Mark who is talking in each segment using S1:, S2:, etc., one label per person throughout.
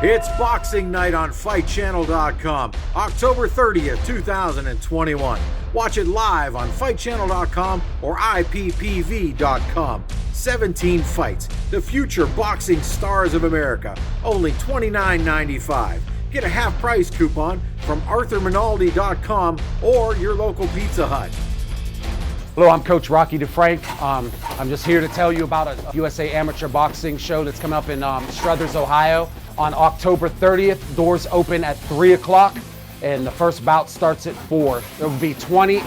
S1: It's Boxing Night on FightChannel.com, October 30th, 2021. Watch it live on FightChannel.com or IPPV.com. 17 fights, the future boxing stars of America, only $29.95. Get a half-price coupon from ArthurMinaldi.com or your local Pizza Hut.
S2: Hello, I'm Coach Rocky DeFrank. I'm just here to tell you about a USA Amateur Boxing show that's coming up in Struthers, Ohio on October 30th. Doors open at 3 o'clock and the first bout starts at 4. There will be 20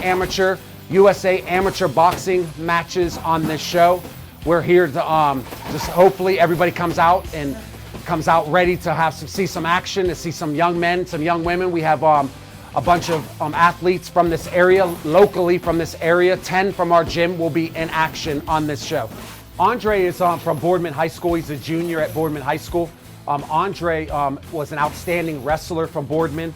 S2: USA Amateur Boxing matches on this show. We're here to just hopefully everybody comes out ready to see some action, to see some young men, some young women. We have a bunch of athletes from this area, locally from this area. 10 from our gym will be in action on this show. Andre is from Boardman High School. He's a junior at Boardman High School. Andre was an outstanding wrestler from Boardman.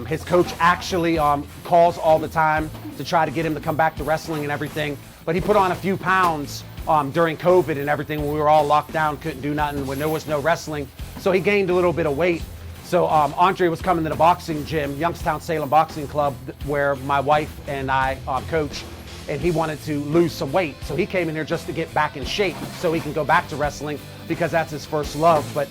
S2: His coach actually calls all the time to try to get him to come back to wrestling and everything. But he put on a few pounds during COVID and everything when we were all locked down, couldn't do nothing, when there was no wrestling. So he gained a little bit of weight. So Andre was coming to the boxing gym, Youngstown Salem Boxing Club, where my wife and I coach, and he wanted to lose some weight. So he came in here just to get back in shape so he can go back to wrestling because that's his first love. But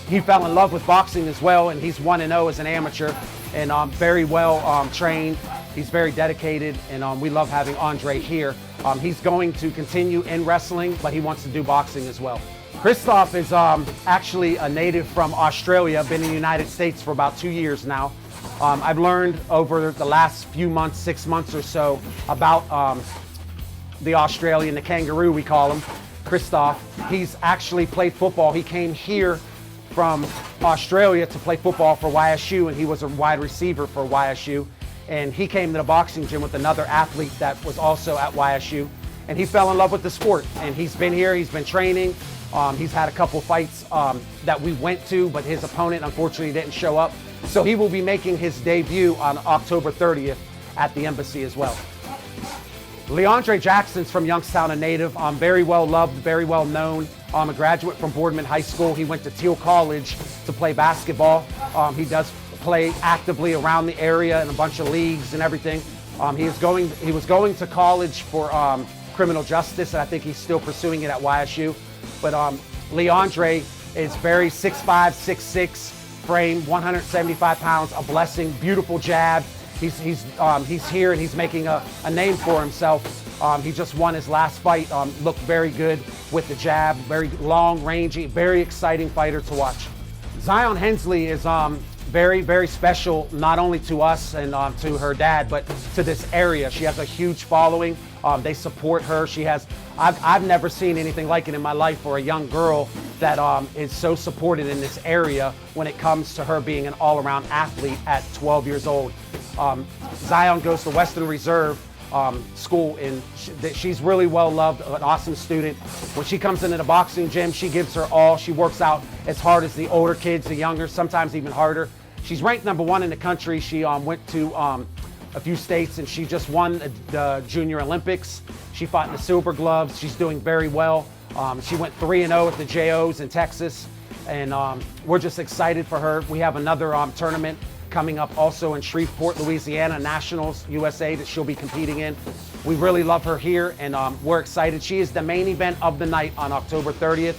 S2: he fell in love with boxing as well, and he's 1-0 as an amateur and very well trained. He's very dedicated, and we love having Andre here. He's going to continue in wrestling, but he wants to do boxing as well. Christoph is actually a native from Australia, been in the United States for about 2 years now. I've learned over the last few months, 6 months or so, about the Australian, the kangaroo we call him, Christoph. He's actually played football. He came here from Australia to play football for YSU, and he was a wide receiver for YSU. And he came to the boxing gym with another athlete that was also at YSU, and he fell in love with the sport. And he's been here, he's been training. He's had a couple fights that we went to, but his opponent unfortunately didn't show up. So he will be making his debut on October 30th at the embassy as well. Leandre Jackson's from Youngstown, a native, very well loved, very well known. A graduate from Boardman High School. He went to Teal College to play basketball. He does play actively around the area in a bunch of leagues and everything. He was going to college for criminal justice, and I think he's still pursuing it at YSU. But Leandre is very 6'5", 6'6", frame, 175 pounds, a blessing, beautiful jab. He's here and he's making a name for himself. He just won his last fight, looked very good with the jab, very long, rangy, very exciting fighter to watch. Zion Hensley is very, very special, not only to us and to her dad, but to this area. She has a huge following. They support her. I've never seen anything like it in my life for a young girl that is so supported in this area when it comes to her being an all-around athlete at 12 years old. Zion goes to Western Reserve school, and she's really well loved, an awesome student. When she comes into the boxing gym, she gives her all. She works out as hard as the older kids, the younger, sometimes even harder. She's ranked #1 in the country. She went to a few states, and she just won the Junior Olympics. She fought in the Silver Gloves. She's doing very well. She went 3-0 at the JOs in Texas, and we're just excited for her. We have another tournament coming up also in Shreveport, Louisiana, Nationals USA, that she'll be competing in. We really love her here, and we're excited. She is the main event of the night on October 30th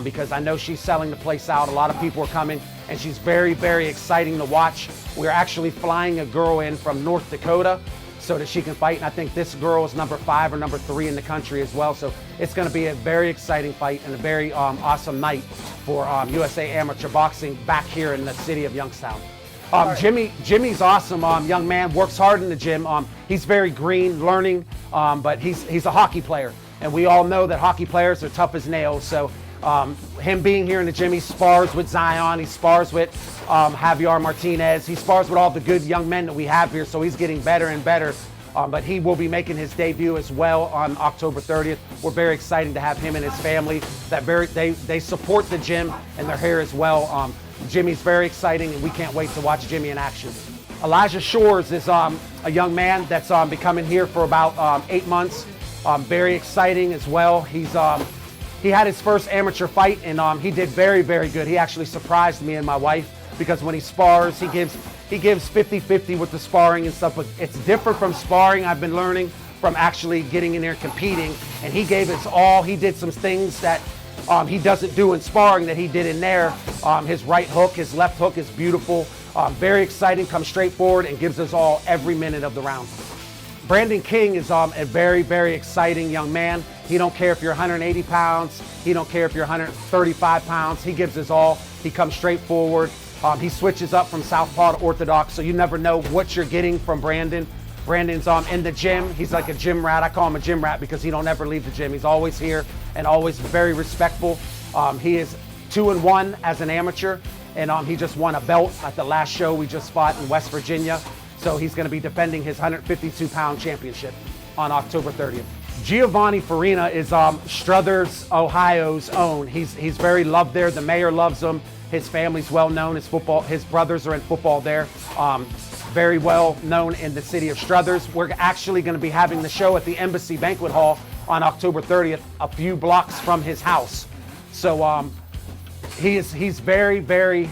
S2: because I know she's selling the place out. A lot of people are coming, and she's very, very exciting to watch. We're actually flying a girl in from North Dakota so that she can fight, and I think this girl is #5 or #3 in the country as well. So it's going to be a very exciting fight and a very awesome night for USA Amateur Boxing back here in the city of Youngstown. Jimmy's awesome, young man, works hard in the gym. He's very green, learning, but he's a hockey player, and we all know that hockey players are tough as nails. So him being here in the gym, he spars with Zion, he spars with Javier Martinez, he spars with all the good young men that we have here, so he's getting better and better. But he will be making his debut as well on October 30th. We're very excited to have him and his family. They support the gym, and they're here as well. Jimmy's very exciting, and we can't wait to watch Jimmy in action. Elijah Shores is a young man that's been coming here for about 8 months. Very exciting as well. he had his first amateur fight, and he did very, very good. He actually surprised me and my wife, because when he spars, he gives 50-50 with the sparring and stuff, but it's different from sparring, I've been learning, from actually getting in there and competing. And he gave his all. He did some things that he doesn't do in sparring that he did in there. His right hook, his left hook is beautiful. Very exciting, comes straight forward and gives us all every minute of the round. Brandon King is a very, very exciting young man. He don't care if you're 180 pounds. He don't care if you're 135 pounds. He gives his all. He comes straight forward. He switches up from southpaw to orthodox, so you never know what you're getting from Brandon. Brandon's in the gym. He's like a gym rat. I call him a gym rat because he don't ever leave the gym. He's always here and always very respectful. He is 2-1 as an amateur, and he just won a belt at the last show we just fought in West Virginia. So he's going to be defending his 152-pound championship on October 30th. Giovanni Farina is Struthers, Ohio's own. He's very loved there. The mayor loves him. His family's well known. His brothers are in football there. Very well known in the city of Struthers. We're actually going to be having the show at the Embassy Banquet Hall on October 30th, a few blocks from his house. So he's very, very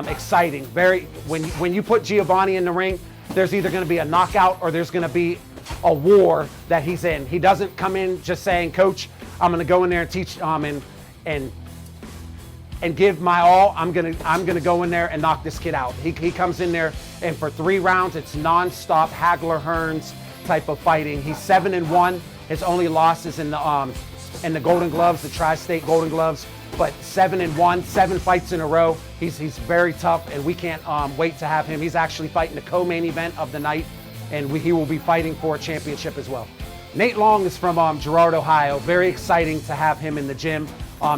S2: exciting. When you put Giovanni in the ring, there's either going to be a knockout or there's going to be a war that he's in. He doesn't come in just saying, "Coach, I'm going to go in there and teach and give my all. I'm gonna go in there and knock this kid out." He comes in there, and for 3 rounds, it's non-stop Hagler Hearns type of fighting. He's 7-1. His only loss is in the Golden Gloves, the Tri-State Golden Gloves. But 7-1, 7 fights in a row. He's very tough, and we can't wait to have him. He's actually fighting the co-main event of the night, and he will be fighting for a championship as well. Nate Long is from Girard, Ohio. Very exciting to have him in the gym.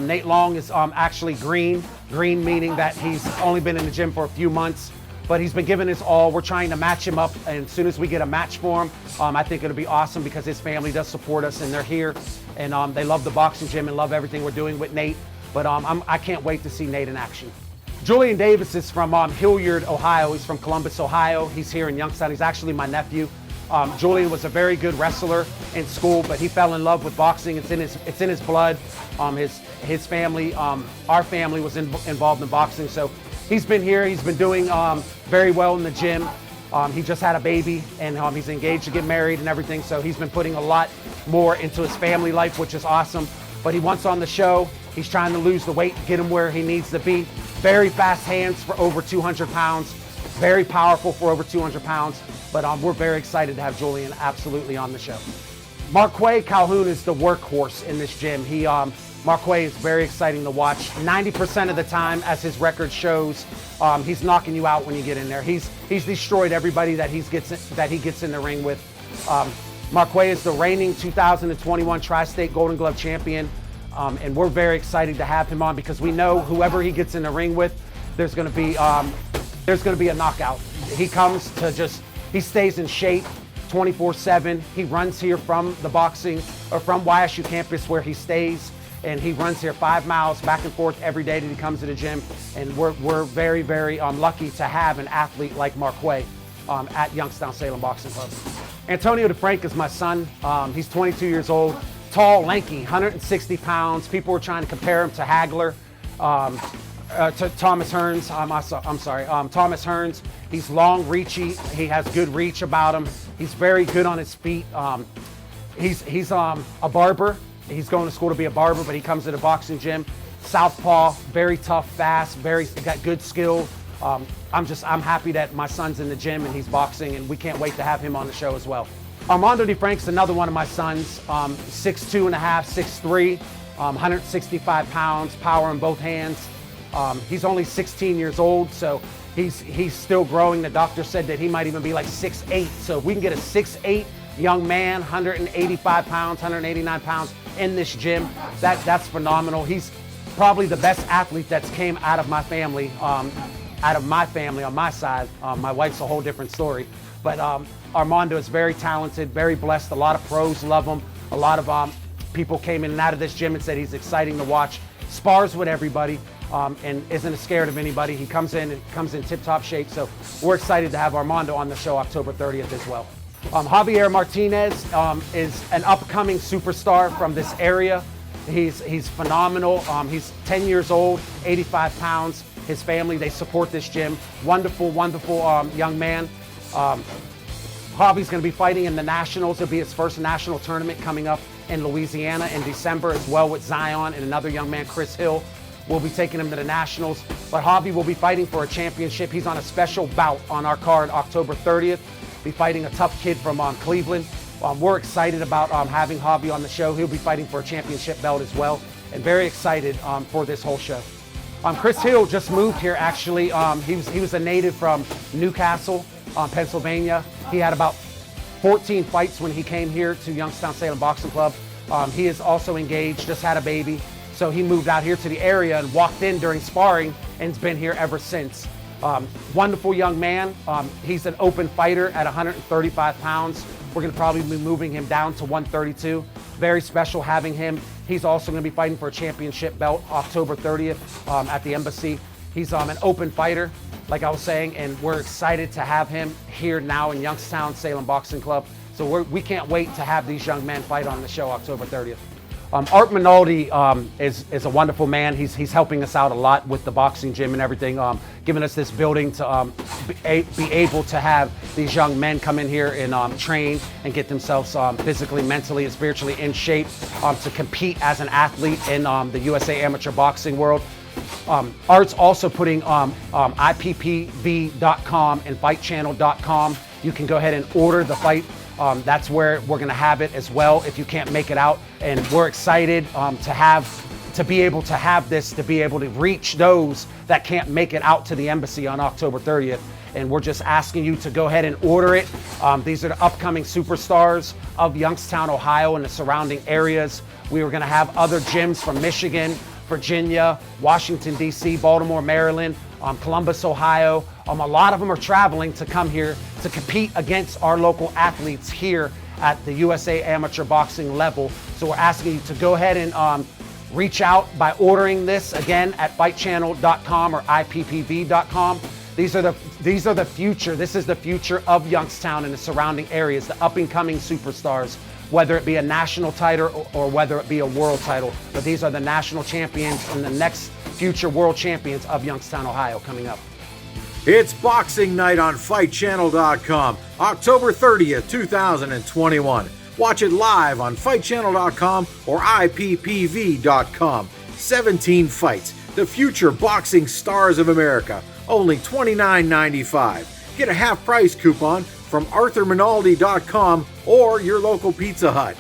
S2: Nate Long is actually green meaning that he's only been in the gym for a few months, but he's been giving his all. We're trying to match him up, and as soon as we get a match for him, I think it'll be awesome because his family does support us, and they're here, and they love the boxing gym and love everything we're doing with Nate. But I can't wait to see Nate in action. Julian Davis is from Hilliard, Ohio. He's from Columbus, Ohio. He's here in Youngstown. He's actually my nephew. Julian was a very good wrestler in school, but he fell in love with boxing. It's in his blood. His family, our family was involved in boxing. So he's been here. He's been doing very well in the gym. He just had a baby, and he's engaged to get married and everything. So he's been putting a lot more into his family life, which is awesome. But he wants on the show. He's trying to lose the weight, get him where he needs to be. Very fast hands for over 200 pounds. Very powerful for over 200 pounds. But we're very excited to have Julian absolutely on the show. Marquay Calhoun is the workhorse in this gym. Marquay is very exciting to watch. 90% of the time, as his record shows, he's knocking you out when you get in there. He's destroyed everybody that he gets in the ring with. Marquay is the reigning 2021 Tri-State Golden Glove champion, and we're very excited to have him on because we know whoever he gets in the ring with, there's going to be a knockout. He stays in shape 24/7. He runs here from the boxing or from YSU campus where he stays, and he runs here 5 miles back and forth every day that he comes to the gym. And we're very, very lucky to have an athlete like Marquay at Youngstown-Salem Boxing Club. Antonio DeFrank is my son. He's 22 years old, tall, lanky, 160 pounds. People were trying to compare him to Hagler, to Thomas Hearns. Thomas Hearns. He's long, reachy. He has good reach about him. He's very good on his feet. He's a barber. He's going to school to be a barber, but he comes to the boxing gym. Southpaw, very tough, fast, got good skill. I'm happy that my son's in the gym and he's boxing, and we can't wait to have him on the show as well. Armando DeFrank's another one of my sons. 6'2.5", 6'3", 165 pounds, power in both hands. He's only 16 years old, so he's still growing. The doctor said that he might even be like 6'8". So if we can get a 6'8" young man, 185 pounds, 189 pounds in this gym, that's phenomenal. He's probably the best athlete that's came out of my family on my side. My wife's a whole different story. But Armando is very talented, very blessed. A lot of pros love him. A lot of people came in and out of this gym and said he's exciting to watch. Spars with everybody. And isn't scared of anybody. He comes in tip-top shape. So we're excited to have Armando on the show October 30th as well. Javier Martinez is an upcoming superstar from this area. He's phenomenal. He's 10 years old, 85 pounds. His family, they support this gym. Wonderful, wonderful young man. Javi's going to be fighting in the Nationals. It'll be his first national tournament coming up in Louisiana in December, as well with Zion and another young man, Chris Hill. We'll be taking him to the Nationals. But Javi will be fighting for a championship. He's on a special bout on our card October 30th. Be fighting a tough kid from Cleveland. We're excited about having Javi on the show. He'll be fighting for a championship belt as well, and very excited for this whole show. Chris Hill just moved here, actually. He was a native from Newcastle, Pennsylvania. He had about 14 fights when he came here to Youngstown Salem Boxing Club. He is also engaged, just had a baby. So he moved out here to the area and walked in during sparring and's been here ever since. Wonderful young man. He's an open fighter at 135 pounds. We're going to probably be moving him down to 132. Very special having him. He's also going to be fighting for a championship belt October 30th at the Embassy. He's an open fighter, like I was saying, and we're excited to have him here now in Youngstown Salem Boxing Club. So we can't wait to have these young men fight on the show October 30th. Art Minaldi is a wonderful man. He's helping us out a lot with the boxing gym and everything, giving us this building to be able to have these young men come in here and train and get themselves physically, mentally, and spiritually in shape to compete as an athlete in the USA amateur boxing world. Art's also putting IPPV.com and FightChannel.com. You can go ahead and order the fight. That's where we're going to have it as well if you can't make it out. And we're excited to be able to have this, to be able to reach those that can't make it out to the Embassy on October 30th. And we're just asking you to go ahead and order it. These are the upcoming superstars of Youngstown, Ohio and the surrounding areas. We were going to have other gyms from Michigan, Virginia, Washington, D.C., Baltimore, Maryland, Columbus, Ohio. A lot of them are traveling to come here to compete against our local athletes here at the USA amateur boxing level. So we're asking you to go ahead and reach out by ordering this again at FightChannel.com or IPPV.com. These are the future. This is the future of Youngstown and the surrounding areas, the up-and-coming superstars, whether it be a national title or whether it be a world title. But these are the national champions and the next future world champions of Youngstown, Ohio coming up.
S1: It's Boxing Night on FightChannel.com, October 30th, 2021. Watch it live on FightChannel.com or IPPV.com. 17 fights, the future boxing stars of America, only $29.95. Get a half-price coupon from ArthurMinaldi.com or your local Pizza Hut.